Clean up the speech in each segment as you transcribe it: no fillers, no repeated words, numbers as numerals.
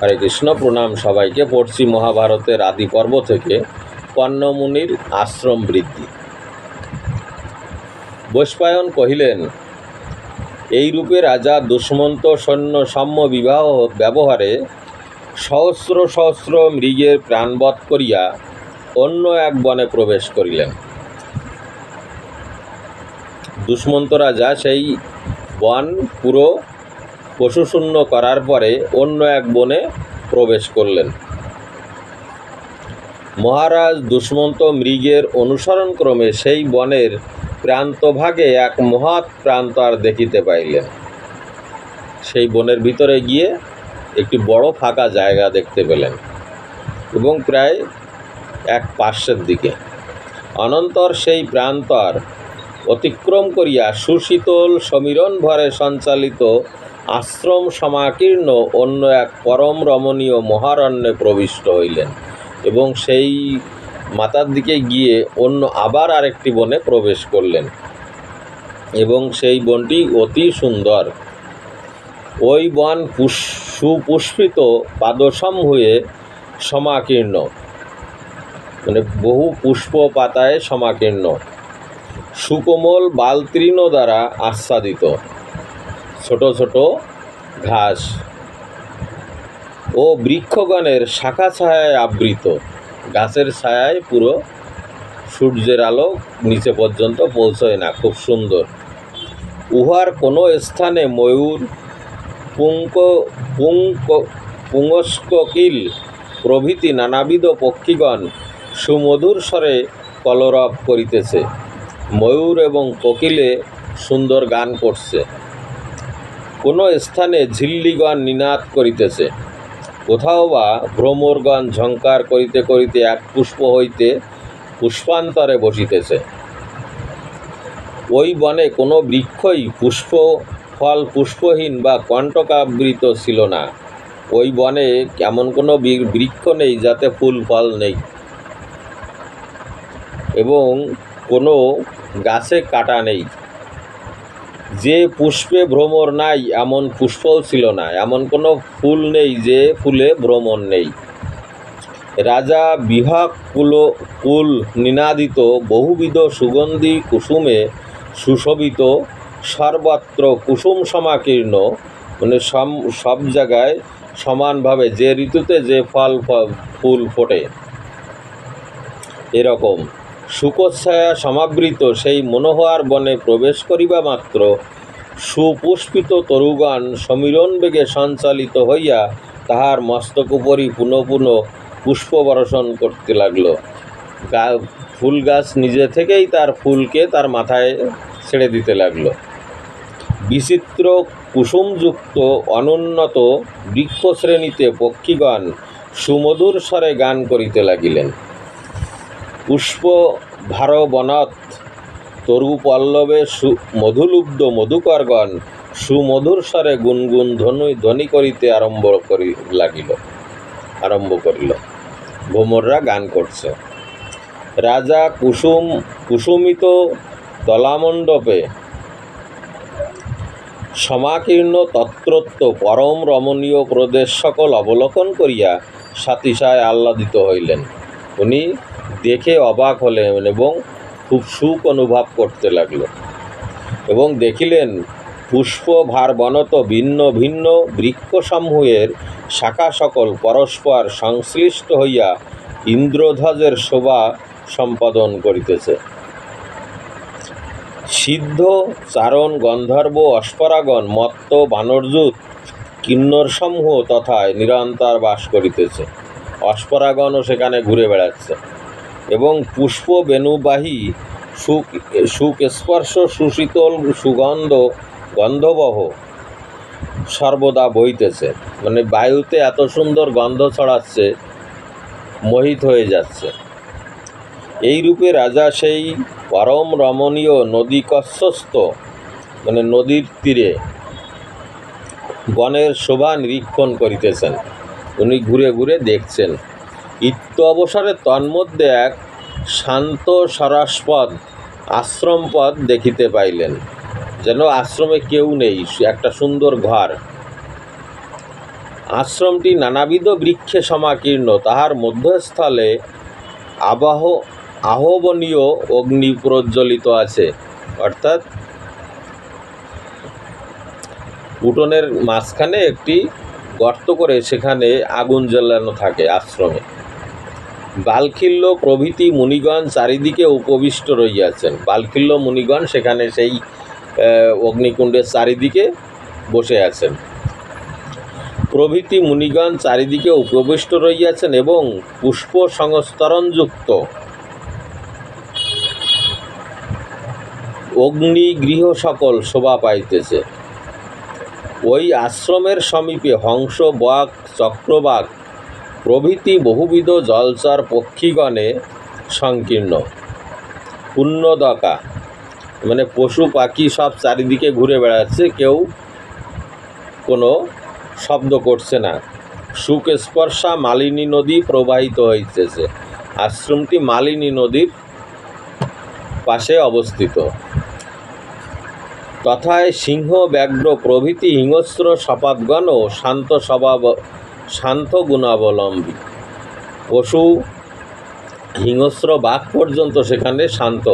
হরে কৃষ্ণ, প্রণাম সবাইকে। পড়ছি মহাভারতের আদি পর্ব থেকে কণ্বমুনির আশ্রম বৃদ্ধি। বৈশম্পায়ন কহিলেন, এই রূপে রাজা দুষ্মন্ত সৈন্য সাম্য বিবাহ ব্যবহারে সহস্র সহস্র মৃগের প্রাণবধ করিয়া অন্য এক বনে প্রবেশ করিলেন। দুষ্মন্ত রাজা সেই বন পুরো পশুশূন্য করার পরে অন্য এক বনে প্রবেশ করলেন। মহারাজ দুষ্মন্ত মৃগের অনুসরণ ক্রমে সেই বনের প্রান্তভাগে এক মহৎ প্রান্তর দেখিতে পাইলেন। সেই বনের ভিতরে গিয়ে একটি বড় ফাঁকা জায়গা দেখতে পেলেন এবং প্রায় এক পার্শ্বের দিকে। অনন্তর সেই প্রান্তর অতিক্রম করিয়া সুশীতল সমীরণ ভরে সঞ্চালিত আশ্রম সমাকীর্ণ অন্য এক পরম রমণীয় মহারণ্যে প্রবিষ্ট হইলেন এবং সেই মাথার দিকে গিয়ে অন্য আবার আরেকটি বনে প্রবেশ করলেন এবং সেই বনটি অতি সুন্দর। ওই বন সুপুষ্পিত পাদসমূহে সমাকীর্ণ, মানে বহু পুষ্প পাতায় সমাকীর্ণ, সুকোমল বালতৃণ দ্বারা আচ্ছাদিত, ছোট ছোট ঘাস ও বৃক্ষগণের শাখা ছায়ায় আবৃত। গাছের ছায়ায় পুরো সূর্যের আলো নিচে পর্যন্ত পৌঁছয় না, খুব সুন্দর। উহার কোনো স্থানে ময়ূর, পুংস্ককিল প্রভৃতি নানাবিধ পক্ষীগণ সুমধুর স্বরে কলরব করিতেছে। ময়ূর এবং কোকিলে সুন্দর গান করছে। কোনো স্থানে ঝিল্লিগণ নিনাদ করিতেছে, কোথাও বা ভ্রমরগণ ঝঙ্কার করিতে করিতে এক পুষ্প হইতে পুষ্পান্তরে বসিতেছে। ওই বনে কোনো বৃক্ষই ফল পুষ্পহীন বা কণ্টকাবৃত ছিল না। ওই বনে এমন কোনো বৃক্ষ নেই যাতে ফুল ফল নেই, এবং কোনো গাছে কাটা নেই। যে পুষ্পে ভ্রমর নাই এমন পুষ্পও ছিল না, এমন কোনো ফুল নেই যে ফুলে ভ্রমর নেই। রাজা বিভাগ কুল নিনাদিত বহুবিধ সুগন্ধি কুসুমে সুশোভিত, সর্বত্র কুসুম সমাকীর্ণ, মানে সব জায়গায় সমানভাবে যে ঋতুতে যে ফুল ফোটে এরকম শুকচ্ছায়া সমাবৃত সেই মনোহর বনে প্রবেশ করিবা মাত্র সুপুষ্পিত তরুগণ সমীরণ বেগে সঞ্চালিত হইয়া তাহার মস্তক উপরই পুনঃ পুনঃ পুষ্প বর্ষণ করতে লাগল। ফুল গাছ নিজে থেকেই তার ফুলকে তার মাথায় ছেড়ে দিতে লাগল। বিচিত্র কুসুমযুক্ত অনুন্নত বৃক্ষশ্রেণীতে পক্ষীগণ সুমধুর স্বরে গান করিতে লাগিলেন। পুষ্প ভার বনত তরু পল্লবে মধুলুব্ধ মধুকরগণ সুমধুর স্বরে গুনগুন ধ্বনি করিতে আরম্ভ করিল। ভ্রমররা গান করছে। রাজা কুসুমিত তলামণ্ডপে সমাকীর্ণ তত্রত্ব পরম রমণীয় প্রদেশ সকল অবলোকন করিয়া সাতিশয় আহ্লাদিত হইলেন। উনি দেখে অবাক হলেন এবং খুব সুখ অনুভব করতে লাগল এবং দেখিলেন পুষ্প ভার বনত ভিন্ন ভিন্ন বৃক্ষসমূহের শাখা সকল পরস্পর সংশ্লিষ্ট হইয়া ইন্দ্রধ্বজের শোভা সম্পাদন করিতেছে। সিদ্ধ চারণ গন্ধর্ব অশ্পরাগণ মত্ত বানরযূত কিন্নরসমূহ তথায় নিরন্তর বাস করিতেছে। অশ্পরাগণও সেখানে ঘুরে বেড়াচ্ছে এবং পুষ্প বেণুবাহী সুস্পর্শ সুশীতল গন্ধবহ সর্বদা বইতেছে, মানে বায়ুতে এত সুন্দর গন্ধ ছড়াচ্ছে, মোহিত হয়ে যাচ্ছে। এই রূপে রাজা সেই পরম রমণীয় নদী কচ্ছস্থ, মানে নদীর তীরে বনের শোভা নিরীক্ষণ করিতেছেন। উনি ঘুরে ঘুরে দেখছেন। ইত্য অবসরে তন্মধ্যে এক শান্ত সরসপদ আশ্রমপদ দেখিতে পাইলেন, যেন আশ্রমে কেউ নেই, একটা সুন্দর ঘর। আশ্রমটি নানাবিধ বৃক্ষে সমাকীর্ণ, তাহার মধ্যস্থলে আহ্বনীয় অগ্নি প্রজ্বলিত আছে। অর্থাৎ উঠোনের মাঝখানে একটি গর্ত করে সেখানে আগুন জ্বালানো থাকে আশ্রমে। বালখিল্য প্রভৃতি মুনিগণ চারিদিকে উপবিষ্ট রইয়াছেন। বালখিল্য মুনিগণ সেখানে সেই অগ্নিকুণ্ডের চারিদিকে বসে আছেন। প্রভৃতি মুনিগণ চারিদিকে উপবিষ্ট রইয়াছেন এবং পুষ্প সংস্তরণযুক্ত অগ্নিগৃহ সকল শোভা পাইতেছে। ওই আশ্রমের সমীপে হংস, বাঘ, চক্রবাক প্রভৃতি বহুবিধ জলচর পক্ষীগণে সংকীর্ণ। পুণ্যদকা মানে পশু পাখি সব চারিদিকে ঘুরে বেড়াচ্ছে, কেউ কোনো শব্দ করছে না। সুখস্পর্শা মালিনী নদী প্রবাহিত হইতেছে। আশ্রমটি মালিনী নদীর পাশে অবস্থিত। তথায় সিংহ, ব্যাঘ্র প্রভৃতি হিংস্র সপাদগণও শান্ত স্বভাব, শান্ত গুণাবলম্বী। পশু, হিংস্র বাঘ পর্যন্ত সেখানে শান্ত।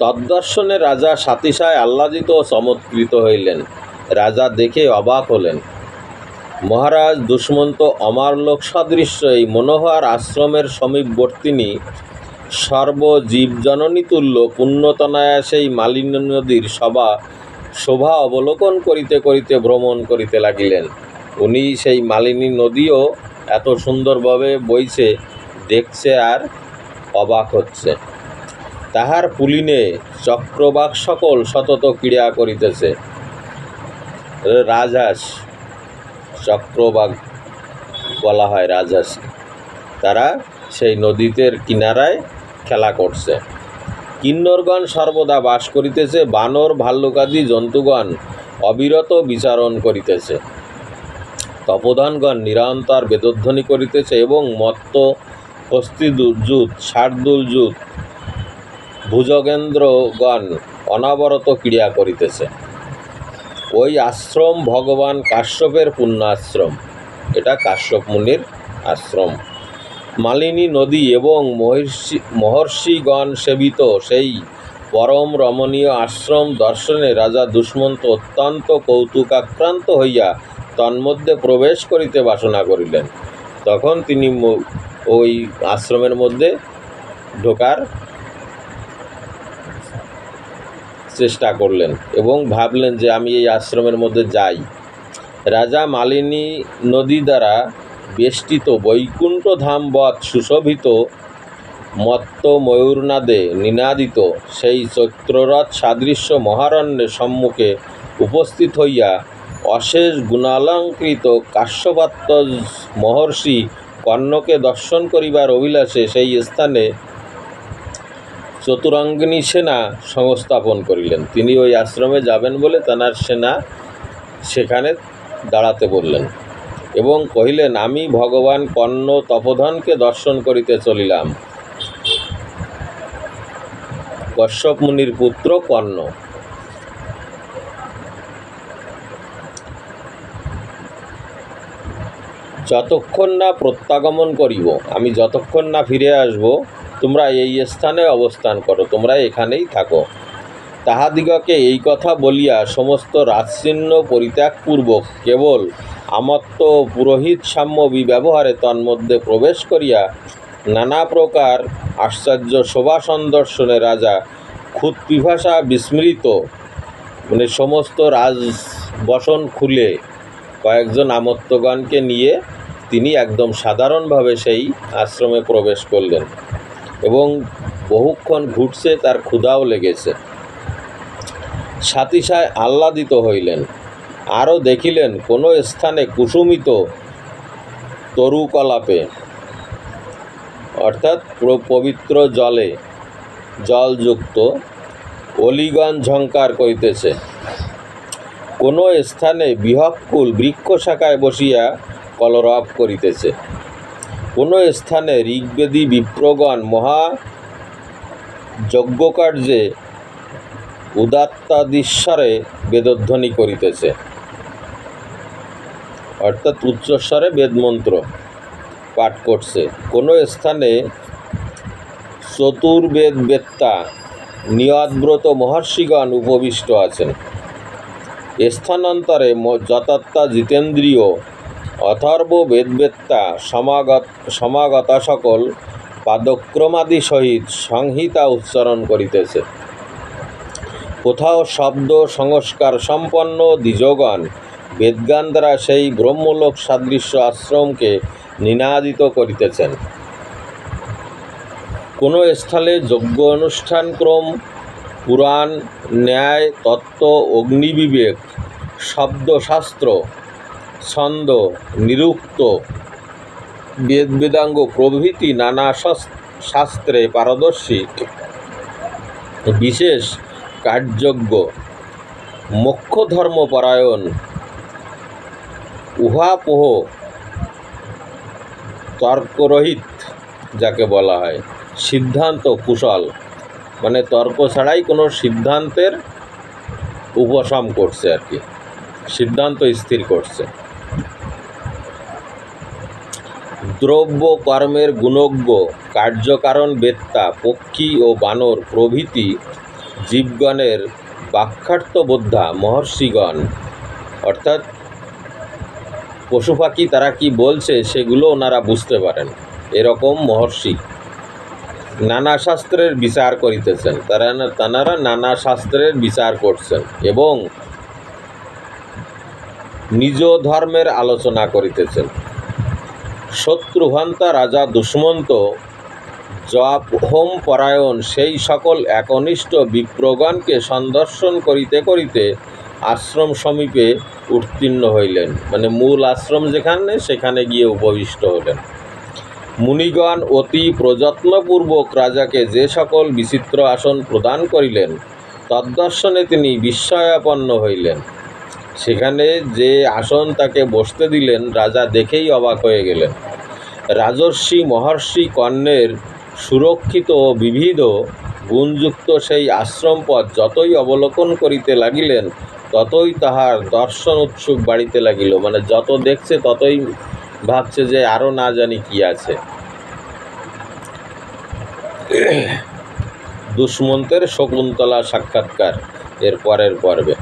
তদ্দর্শনে রাজা সাতিশায় আহ্লাদিত ও চমৎকৃত হইলেন। রাজা দেখে অবাক হলেন। মহারাজ দুষ্মন্ত অমারলোক সদৃশ্য এই মনোহর আশ্রমের সমীপবর্তিনী সর্বজীবজননী তুল্য পুণ্যতনয়া সেই মালিনী নদীর শোভা অবলোকন করিতে করিতে ভ্রমণ করিতে লাগিলেন। উনি সেই মালিনী নদীও এত সুন্দরভাবে বইছে দেখছে আর অবাক হচ্ছে। তাহার পুলিনে চক্রবাক সকল সতত ক্রীড়া করিতেছে। রাজহাঁস, চক্রবাক বলা হয় রাজহাঁস। তারা সেই নদীতে কিনারায় খেলা করছে। কিন্নরগণ সর্বদা বাস করিতেছে। বানর, ভাল্লুকাদি জন্তুগণ অবিরত বিচরণ করিতেছে। তপোধনগণ নিরন্তর বেদধ্বনি করিতেছে এবং মত্ত হস্তিজুত, শার্দুলজুত ভুজগেন্দ্রগণ অনবরত ক্রিয়া করিতেছে। ওই আশ্রম ভগবান কাশ্যপের পুণ্য আশ্রম। এটা কাশ্যপ মুনির আশ্রম। মালিনী নদী এবং মহর্ষিগণ সেবিত সেই পরম রমণীয় আশ্রম দর্শনে রাজা দুষ্মন্ত অত্যন্ত কৌতুকাক্রান্ত হইয়া তন্মধ্যে প্রবেশ করিতে বাসনা করিলেন। তখন তিনি ওই আশ্রমের মধ্যে ঢোকার চেষ্টা করলেন এবং ভাবলেন যে আমি এই আশ্রমের মধ্যে যাই। রাজা মালিনী নদী দ্বারা বেষ্টিত বৈকুণ্ঠ ধামবৎ সুশোভিত মত্ত ময়ূরনাদে নিনাদিত সেই চৈত্ররথ সাদৃশ্য মহারণ্যের সম্মুখে উপস্থিত হইয়া অশেষ গুণালঙ্কৃত কাশ্যপাত্মজ মহর্ষি কর্ণকে দর্শন করিবার অভিলাষে সেই স্থানে চতুরঙ্গিনী সেনা সংস্থাপন করিলেন। তিনি ওই আশ্রমে যাবেন বলে তাঁর সেনা সেখানে দাঁড়াতে বললেন এবং কহিলেন, আমি ভগবান কর্ণ তপোধনকে দর্শন করিতে চলিলাম। কশ্যপ মুনির পুত্র কর্ণ। যতক্ষণ না প্রত্যাগমন করিব, আমি যতক্ষণ না ফিরে আসব, তোমরা এই স্থানে অবস্থান করো, তোমরা এখানেই থাকো। তাহাদিগকে এই কথা বলিয়া সমস্ত রাজচিহ্ন পরিত্যাগপূর্বক কেবল আমত্ত পুরোহিত সাম্য ব্যবহারে তন্মধ্যে প্রবেশ করিয়া নানা প্রকার আশ্চর্য শোভা সন্দর্শনে রাজা ক্ষুৎপিপাসা বিস্মৃত মানে সমস্ত রাজবসন খুলে কয়েকজন আমত্তগণকে নিয়ে তিনি একদম সাধারণভাবে সেই আশ্রমে প্রবেশ করলেন এবং বহুক্ষণ ঘুরছে, তার ক্ষুধাও লেগেছে। সাতিশায় আহ্লাদিত হইলেন। আরও দেখিলেন কোনো স্থানে কুসুমিত তরুকলাপে অর্থাৎ পবিত্র জলযুক্ত অলিগণ ঝঙ্কার করিতেছে। কোনো স্থানে বৃহৎকুল বৃক্ষ শাখায় বসিয়া কলরব করিতেছে। কোনো স্থানে ঋগ্বেদী বিপ্রগণ মহা যজ্ঞকার্যে উদাত্তাদিস্বরে বেদধ্বনি করিতেছে। অর্থাৎ উচ্চস্বরে বেদমন্ত্র পাঠ করছে। কোনো স্থানে চতুর্বেদ বেত্তা নিয়তব্রত মহর্ষিগণ উপবিষ্ট আছেন। স্থানান্তরে যথাত্মা জিতেন্দ্রীয় অথর্ব বেদবেত্তা সমাগতা সকল পাদক্রমাদি সহিত সংহিতা উচ্চারণ করিতেছে। কোথাও শব্দ সংস্কার সম্পন্ন দ্বিজগণ বেদগান দ্বারা সেই ব্রহ্মলোক সাদৃশ্য আশ্রমকে নিনাদিত করিতেছেন। কোনো স্থলে যজ্ঞ অনুষ্ঠানক্রম, পুরাণ, ন্যায়, তত্ত্ব, অগ্নিবিবেক, শব্দশাস্ত্র, ছন্দ, নিরুক্ত, বেদ বেদাঙ্গ প্রভৃতি নানা শাস্ত্রে পারদর্শী বিশেষ কার্যজ্ঞ মোক্ষধর্মপরায়ণ উহাপোহ তর্করহিত যাকে বলা হয়, সিদ্ধান্ত কুশল, মানে তর্ক ছাড়াই কোনো সিদ্ধান্তের উপশম করছে আর কি, সিদ্ধান্ত স্থির করছে। দ্রব্য কর্মের গুণজ্ঞ কার্যকারণ বেত্তা পক্ষী ও বানর প্রভৃতি জীবগণের বাক্যার্থবোদ্ধা মহর্ষিগণ, অর্থাৎ পশু পাখি তারা কি বলছে সেগুলো ওনারা বুঝতে পারেন, এরকম মহর্ষি নানা শাস্ত্রের বিচার করিতেছেন। তারা নানা শাস্ত্রের বিচার করছেন এবং নিজ ধর্মের আলোচনা করিতেছেন। শত্রুহন্তা রাজা দুষ্মন্ত জপ হোম পরায়ণ সেই সকল একনিষ্ঠ বিপ্রগণকে সন্দর্শন করিতে করিতে আশ্রম সমীপে উত্তীর্ণ হইলেন, মানে মূল আশ্রম যেখানে সেখানে গিয়ে উপবিষ্ট হলেন। মুনিগণ অতি প্রযত্নপূর্বক রাজাকে যে সকল বিচিত্র আসন প্রদান করিলেন তদ্দর্শনে তিনি বিস্ময়াপন্ন হইলেন। সেখানে যে আসন তাকে বসতে দিলেন রাজা দেখেই অবাক হয়ে গেলেন। রাজর্ষি মহর্ষি কর্ণের সুরক্ষিত ও বিবিধ গুণযুক্ত সেই আশ্রমপথ যতই অবলোকন করিতে লাগিলেন ততই তাহার দর্শন উৎসুক বাড়িতে লাগিল, মানে যত দেখছে ততই ভাবছে যে আরও না জানি কি আছে। দুষ্মন্তের শকুন্তলা সাক্ষাৎকার এর পরের পর্বে।